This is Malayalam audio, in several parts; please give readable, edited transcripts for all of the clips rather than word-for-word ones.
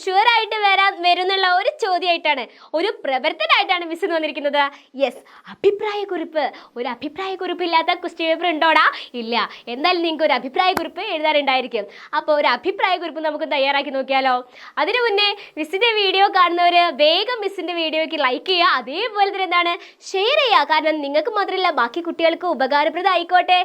ഷുവർ ആയിട്ട് വരുന്നുള്ള ഒരു ചോദ്യമായിട്ടാണ്, ഒരു പ്രവർത്തനമായിട്ടാണ് മിസ് വന്നിരിക്കുന്നത്. യെസ്, അഭിപ്രായക്കുറിപ്പ്. ഒരു അഭിപ്രായക്കുറിപ്പ് ഇല്ലാത്ത ക്വസ്റ്റ്യൻ പേപ്പർ ഉണ്ടോടാ? ഇല്ല. എന്തായാലും നിങ്ങൾക്ക് ഒരു അഭിപ്രായക്കുറിപ്പ് എഴുതാറുണ്ടായിരിക്കും. അപ്പോൾ ഒരു അഭിപ്രായക്കുറിപ്പ് നമുക്ക് തയ്യാറാക്കി നോക്കിയാലോ? അതിനു മുന്നേ മിസ്സിൻ്റെ വീഡിയോ കാണുന്നവർ വേഗം മിസ്സിൻ്റെ വീഡിയോയ്ക്ക് ലൈക്ക് ചെയ്യുക, അതേപോലെ തന്നെ എന്താണ് ഷെയർ ചെയ്യുക. കാരണം നിങ്ങൾക്ക് മാത്രമല്ല ബാക്കി കുട്ടികൾക്ക് ഉപകാരപ്രദമായിക്കോട്ടെ.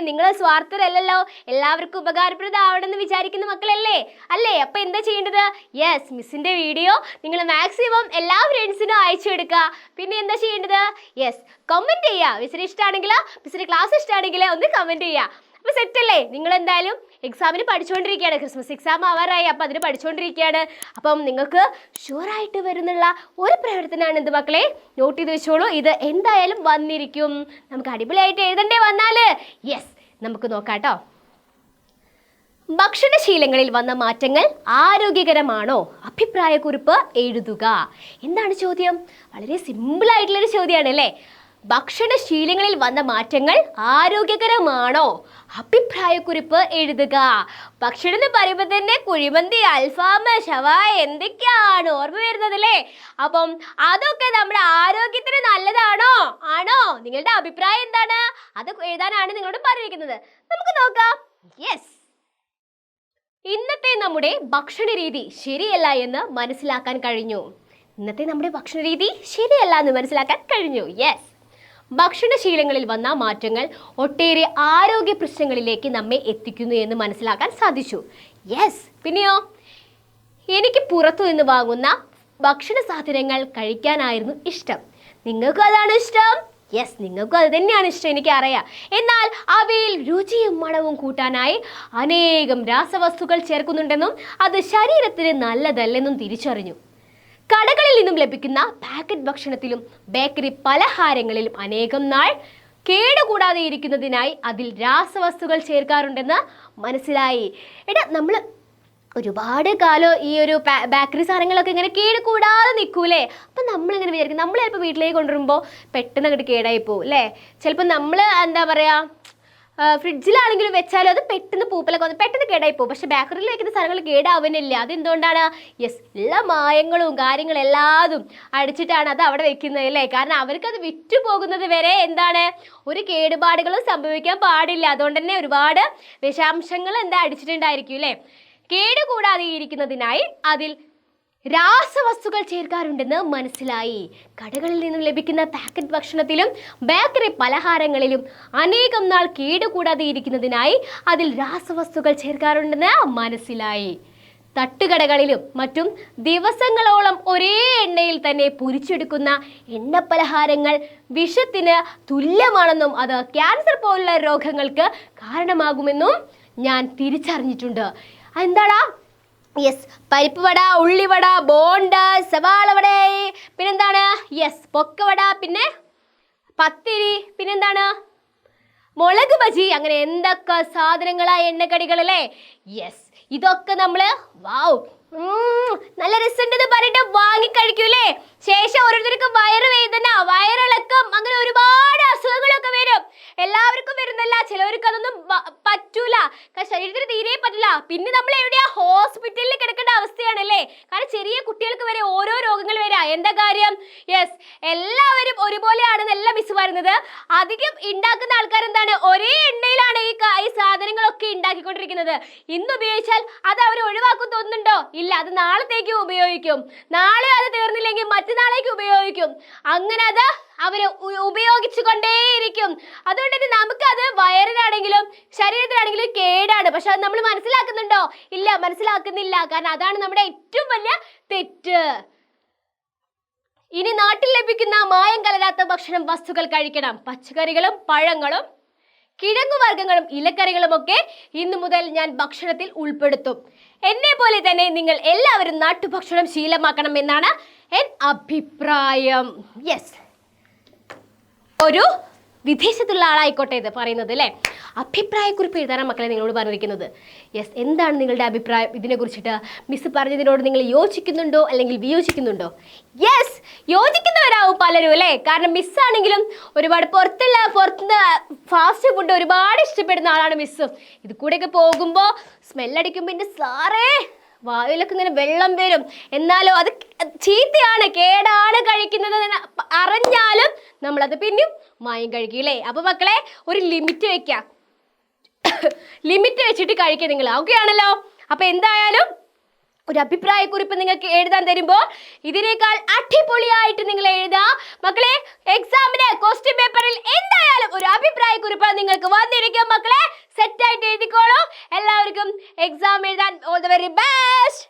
നിങ്ങൾ സ്വാർത്ഥരല്ലല്ലോ, എല്ലാവർക്കും ഉപകാരപ്രദമാവണമെന്ന് വിചാരിക്കുന്ന മക്കളല്ലേ അല്ലേ? അപ്പോൾ എന്താ ചെയ്യേണ്ടത്? യെസ്, മിസ്സിൻ്റെ വീഡിയോ നിങ്ങൾ മാക്സിമം എല്ലാ ഫ്രണ്ട്സിനും അയച്ചു കൊടുക്കുക. പിന്നെ എന്താ ചെയ്യേണ്ടത്? യെസ്, കമൻറ്റ് ചെയ്യുക. മിസ്സിന് ഇഷ്ടമാണെങ്കിൽ, മിസ്സിൻ്റെ ക്ലാസ് ഇഷ്ടമാണെങ്കിൽ ഒന്ന് കമൻറ്റ് ചെയ്യുക. അപ്പോൾ സെറ്റല്ലേ? നിങ്ങൾ എന്തായാലും എക്സാമിന് പഠിച്ചുകൊണ്ടിരിക്കുകയാണ്, ക്രിസ്മസ് എക്സാം ആവാറായി, അപ്പോൾ അതിന് പഠിച്ചുകൊണ്ടിരിക്കുകയാണ്. അപ്പം നിങ്ങൾക്ക് ഷുവറായിട്ട് വരുന്നുള്ള ഒരു പ്രവർത്തനമാണ് എന്ത് മക്കളെ? നോട്ട് ചെയ്ത് വെച്ചോളൂ. ഇത് എന്തായാലും വന്നിരിക്കും. നമുക്ക് അടിപൊളിയായിട്ട് എഴുതണ്ടേ വന്നാൽ? യെസ്, നമുക്ക് നോക്കാം കേട്ടോ. ഭക്ഷണശീലങ്ങളിൽ വന്ന മാറ്റങ്ങൾ ആരോഗ്യകരമാണോ? അഭിപ്രായക്കുറിപ്പ് എഴുതുക. എന്താണ് ചോദ്യം? വളരെ സിമ്പിളായിട്ടുള്ളൊരു ചോദ്യമാണ് അല്ലേ? ഭക്ഷണശീലങ്ങളിൽ വന്ന മാറ്റങ്ങൾ ആരോഗ്യകരമാണോ? അഭിപ്രായക്കുറിപ്പ് എഴുതുക. ഭക്ഷണം എന്ന് പറയുമ്പോൾ തന്നെ കുഴിമന്തി, അൽഫാം, ഷവായ എന്തൊക്കെയാണ് ഓർമ്മ വരുന്നത് അല്ലേ? അപ്പം അതൊക്കെ നമ്മുടെ ആരോഗ്യത്തിന് നല്ലതാണോ? ആണോ? നിങ്ങളുടെ അഭിപ്രായം എന്താണ്? അത് എഴുതാനാണ് നിങ്ങളോട് പറഞ്ഞിരിക്കുന്നത്. നമുക്ക് നോക്കാം. യെസ്, ഇന്നത്തെ നമ്മുടെ ഭക്ഷണ രീതി ശരിയല്ല എന്ന് മനസ്സിലാക്കാൻ കഴിഞ്ഞു. ഇന്നത്തെ നമ്മുടെ ഭക്ഷണ രീതി ശരിയല്ല എന്ന് മനസ്സിലാക്കാൻ കഴിഞ്ഞു. യെസ്, ഭക്ഷണശീലങ്ങളിൽ വന്ന മാറ്റങ്ങൾ ഒട്ടേറെ ആരോഗ്യ പ്രശ്നങ്ങളിലേക്ക് നമ്മെ എത്തിക്കുന്നു എന്ന് മനസ്സിലാക്കാൻ സാധിച്ചു. യെസ്, പിന്നെയോ എനിക്ക് പുറത്തു നിന്ന് വാങ്ങുന്ന ഭക്ഷണ സാധനങ്ങൾ കഴിക്കാനായിരുന്നു ഇഷ്ടം. നിങ്ങൾക്കും അതാണ് ഇഷ്ടം? യെസ്, നിങ്ങൾക്കും അത് തന്നെയാണ് ഇഷ്ടം, എനിക്കറിയാം. എന്നാൽ അവയിൽ രുചിയും മണവും കൂട്ടാനായി അനേകം രാസവസ്തുക്കൾ ചേർക്കുന്നുണ്ടെന്നും അത് ശരീരത്തിന് നല്ലതല്ലെന്നും തിരിച്ചറിഞ്ഞു. കടകളിൽ നിന്നും ലഭിക്കുന്ന പാക്കറ്റ് ഭക്ഷണത്തിലും ബേക്കറി പലഹാരങ്ങളിലും അനേകം നാൾ കേടുകൂടാതെ ഇരിക്കുന്നതിനായി അതിൽ രാസവസ്തുക്കൾ ചേർക്കാറുണ്ടെന്ന് മനസ്സിലായി. നമ്മൾ ഒരുപാട് കാലം ഈ ഒരു ബേക്കറി സാധനങ്ങളൊക്കെ ഇങ്ങനെ കേട് കൂടാതെ നിൽക്കൂലേ? അപ്പം നമ്മളിങ്ങനെ വിചാരിക്കും, നമ്മൾ ചിലപ്പോൾ വീട്ടിലേക്ക് കൊണ്ടുവരുമ്പോൾ പെട്ടെന്ന് അങ്ങോട്ട് കേടായി പോകും അല്ലേ? ചിലപ്പോൾ നമ്മൾ എന്താ പറയുക, ഫ്രിഡ്ജിലാണെങ്കിലും വെച്ചാലും അത് പെട്ടെന്ന് പൂപ്പലൊക്കെ വന്ന് പെട്ടെന്ന് കേടായി പോകും. പക്ഷേ ബേക്കറിയിൽ വെക്കുന്ന സാധനങ്ങൾ കേടാവുന്നില്ല. അതെന്തുകൊണ്ടാണ്? യെസ്, എല്ലാ മായങ്ങളും കാര്യങ്ങളും എല്ലാതും അടിച്ചിട്ടാണ് അത് അവിടെ വെക്കുന്നത് അല്ലേ? കാരണം അവർക്കത് വിറ്റു പോകുന്നത് വരെ എന്താണ്, ഒരു കേടുപാടുകളും സംഭവിക്കാൻ പാടില്ല. അതുകൊണ്ട് തന്നെ ഒരുപാട് വിഷാംശങ്ങൾ അടിച്ചിട്ടുണ്ടായിരിക്കും അല്ലേ? കേടുകൂടാതെ ഇരിക്കുന്നതിനായി അതിൽ രാസവസ്തുക്കൾ ചേർക്കാറുണ്ടെന്ന് മനസ്സിലായി. കടകളിൽ നിന്നും ലഭിക്കുന്ന പാക്കറ്റ് ഭക്ഷണത്തിലും ബേക്കറി പലഹാരങ്ങളിലും അനേകം നാൾ കേടുകൂടാതെ ഇരിക്കുന്നതിനായി അതിൽ രാസവസ്തുക്കൾ ചേർക്കാറുണ്ടെന്ന് മനസ്സിലായി. തട്ടുകടകളിലും മറ്റും ദിവസങ്ങളോളം ഒരേ എണ്ണയിൽ തന്നെ പൊരിച്ചെടുക്കുന്ന എണ്ണപ്പലഹാരങ്ങൾ വിഷത്തിന് തുല്യമാണെന്നും അത് ക്യാൻസർ പോലുള്ള രോഗങ്ങൾക്ക് കാരണമാകുമെന്നും ഞാൻ തിരിച്ചറിഞ്ഞിട്ടുണ്ട്. എന്താടാ? യെസ്, പരിപ്പ് വട, ഉള്ളിവട, ബോണ്ട, സവാള വട, പിന്നെന്താണ്? യെസ്, പൊക്കവട, പിന്നെ പത്തിരി, പിന്നെന്താണ്? മുളക് ബജി, അങ്ങനെ എന്തൊക്കെ സാധനങ്ങളാ എണ്ണക്കടികളല്ലേ? യെസ്, ഇതൊക്കെ നമ്മൾ വാവ് നല്ല രസമുണ്ടെന്ന് പറഞ്ഞിട്ട് വാങ്ങിക്കഴിക്കൂലേ? ശേഷം ഓരോരുത്തർക്ക് വയറുവേദന, വയറിളക്കം, അങ്ങനെ ഒരുപാട് അസുഖങ്ങളൊക്കെ വരും. എല്ലാവർക്കും വരുന്നല്ല, ചിലവർക്ക് അതൊന്നും പറ്റൂല, ശരീരത്തിന് തീരെ പറ്റില്ല. പിന്നെ നമ്മൾ എവിടെയാ? ഹോസ്പിറ്റലിൽ കിടക്കേണ്ട അവസ്ഥയാണല്ലേ? കാരണം ചെറിയ കുട്ടികൾക്ക് വരെ ഓരോ രോഗങ്ങൾ വരാ. എന്താ കാര്യം? യെസ്, എല്ലാവരും ഒരുപോലെയാണെന്നല്ല മിസ് പറയുന്നത്. അധികം ഉണ്ടാക്കുന്ന ആൾക്കാർ എന്താണ്, ഒരേ എണ്ണയിലാണ് ഈ സാധനങ്ങളൊക്കെ ഉണ്ടാക്കിക്കൊണ്ടിരിക്കുന്നത്. ഇന്ന് ഉപയോഗിച്ചാൽ അത് അവർ ഒഴിവാക്കും തോന്നുന്നുണ്ടോ? ഇല്ല, അത് നാളത്തേക്ക് ഉപയോഗിക്കും. നാളെ അത് തീർന്നില്ലെങ്കിൽ മറ്റന്നാളേക്ക് ഉപയോഗിക്കും. അങ്ങനെ അത് അവര് ഉപയോഗിച്ചു കൊണ്ടേയിരിക്കും. അതുകൊണ്ട് തന്നെ നമുക്കത് വയറിനാണെങ്കിലും ശരീരത്തിനാണെങ്കിലും കേടാണ്. പക്ഷെ അത് നമ്മൾ മനസ്സിലാക്കുന്നുണ്ടോ? ഇല്ല, മനസ്സിലാക്കുന്നില്ല. കാരണം അതാണ് നമ്മുടെ ഏറ്റവും വലിയ തെറ്റ്. ഇനി നാട്ടിൽ ലഭിക്കുന്ന മായം കലരാത്ത ഭക്ഷണം വസ്തുക്കൾ കഴിക്കണം. പച്ചക്കറികളും പഴങ്ങളും കിഴങ്ങുവർഗ്ഗങ്ങളും ഇലക്കറികളും ഒക്കെ ഇന്നു മുതൽ ഞാൻ ഭക്ഷണത്തിൽ ഉൾപ്പെടുത്തും. എന്നെ പോലെ തന്നെ നിങ്ങൾ എല്ലാവരും നാട്ടുഭക്ഷണം ശീലമാക്കണം എന്നാണ് എൻ്റെ അഭിപ്രായം. യെസ്, ഒരു വിദേശത്തുള്ള ആളായിക്കോട്ടെ ഇത് പറയുന്നത് അല്ലേ? അഭിപ്രായക്കുറിപ്പ് എഴുതാനാണ് മക്കളെ നിങ്ങളോട് പറഞ്ഞിരിക്കുന്നത്. യെസ്, എന്താണ് നിങ്ങളുടെ അഭിപ്രായം ഇതിനെ കുറിച്ചിട്ട്? മിസ് പറഞ്ഞതിനോട് നിങ്ങൾ യോജിക്കുന്നുണ്ടോ അല്ലെങ്കിൽ വിയോജിക്കുന്നുണ്ടോ? യെസ്, യോജിക്കുന്നവരാവും പലരും അല്ലേ? കാരണം മിസ്സാണെങ്കിലും ഒരുപാട് പുറത്തുനിന്ന് ഫാസ്റ്റ് ഫുഡ് ഒരുപാട് ഇഷ്ടപ്പെടുന്ന ആളാണ് മിസ്സും. ഇത് കൂടെയൊക്കെ പോകുമ്പോൾ സ്മെല്ലടിക്കുമ്പോൾ എൻ്റെ സാറേ വായിലൊക്കെ ഇങ്ങനെ വെള്ളം വരും. എന്നാലോ അത് ചീത്തയാണ്, കേടാണ് കഴിക്കുന്നത് അറിഞ്ഞാലും നമ്മളത് പിന്നെയും മായം കഴിക്കും അല്ലേ? അപ്പൊ മക്കളെ ഒരു ലിമിറ്റ് വെക്കാം, ലിമിറ്റ് വെച്ചിട്ട് കഴിക്കുക നിങ്ങൾ. ഓക്കെ ആണല്ലോ? അപ്പൊ എന്തായാലും ഒരു അഭിപ്രായക്കുറിപ്പ് നിങ്ങൾക്ക് എഴുതാൻ തരുമ്പോൾ ഇതിനേക്കാൾ അടിപൊളിയായിട്ട് നിങ്ങൾ എഴുതാ മക്കളെ. എക്സാമിന് ക്വസ്റ്റ്യൻ പേപ്പറിൽ എന്തായാലും ഒരു അഭിപ്രായക്കുറിപ്പ് നിങ്ങൾക്ക് വന്നിരിക്കും മക്കളെ. സെറ്റായിട്ട് എഴുതിക്കോളൂ. എല്ലാവർക്കും എക്സാം എഴുതാൻ ഓൾ ദ വെരി ബെസ്റ്റ്.